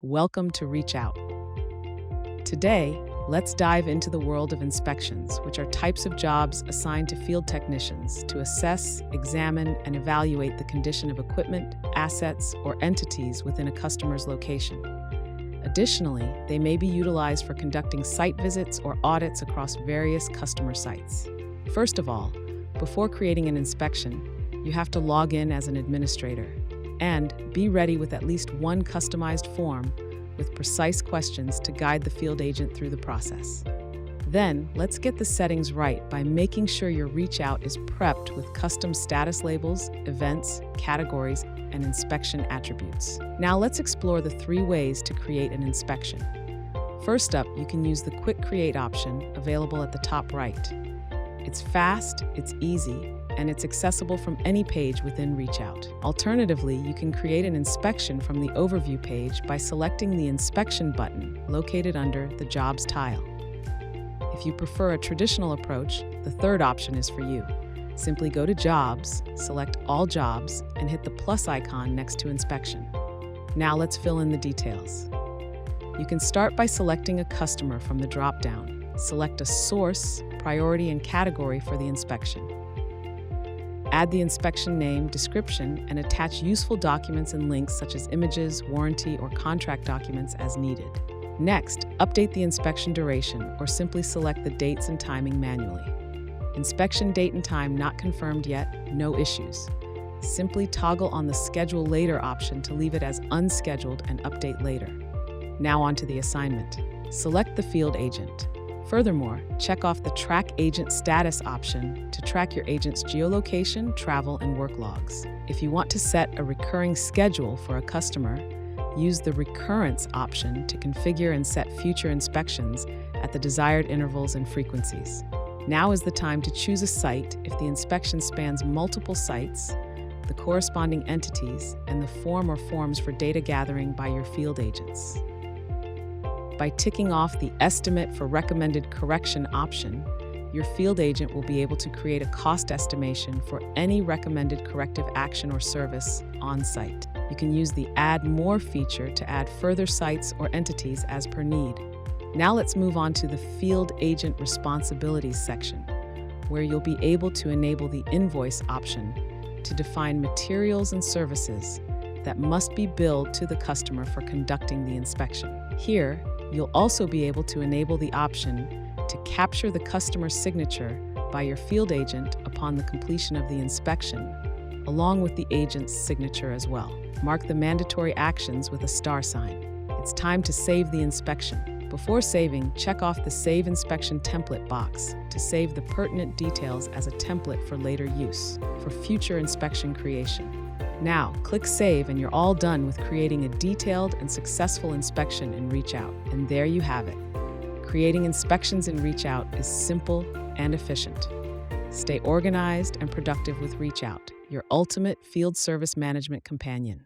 Welcome to Reach Out. Today, let's dive into the world of inspections, which are types of jobs assigned to field technicians to assess, examine, and evaluate the condition of equipment, assets, or entities within a customer's location. Additionally, they may be utilized for conducting site visits or audits across various customer sites. First of all, before creating an inspection, you have to log in as an administrator and be ready with at least one customized form with precise questions to guide the field agent through the process. Then, let's get the settings right by making sure your Reach Out is prepped with custom status labels, events, categories, and inspection attributes. Now let's explore the 3 ways to create an inspection. First up, you can use the Quick Create option available at the top right. It's fast, it's easy, and it's accessible from any page within Reach Out. Alternatively, you can create an inspection from the Overview page by selecting the Inspection button located under the Jobs tile. If you prefer a traditional approach, the third option is for you. Simply go to Jobs, select All Jobs, and hit the plus icon next to Inspection. Now let's fill in the details. You can start by selecting a customer from the drop-down. Select a source, priority, and category for the inspection. Add the inspection name, description, and attach useful documents and links such as images, warranty, or contract documents as needed. Next, update the inspection duration or simply select the dates and timing manually. Inspection date and time not confirmed yet, no issues. Simply toggle on the Schedule Later option to leave it as unscheduled and update later. Now on to the assignment. Select the field agent. Furthermore, check off the Track Agent Status option to track your agent's geolocation, travel, and work logs. If you want to set a recurring schedule for a customer, use the Recurrence option to configure and set future inspections at the desired intervals and frequencies. Now is the time to choose a site if the inspection spans multiple sites, the corresponding entities, and the form or forms for data gathering by your field agents. By ticking off the Estimate for Recommended Correction option, your field agent will be able to create a cost estimation for any recommended corrective action or service on site. You can use the Add More feature to add further sites or entities as per need. Now let's move on to the Field Agent Responsibilities section, where you'll be able to enable the Invoice option to define materials and services that must be billed to the customer for conducting the inspection. Here, you'll also be able to enable the option to capture the customer's signature by your field agent upon the completion of the inspection, along with the agent's signature as well. Mark the mandatory actions with a star sign. It's time to save the inspection. Before saving, check off the Save Inspection Template box to save the pertinent details as a template for later use, for future inspection creation. Now, click Save and you're all done with creating a detailed and successful inspection in Reach Out. And there you have it. Creating inspections in Reach Out is simple and efficient. Stay organized and productive with Reach Out, your ultimate field service management companion.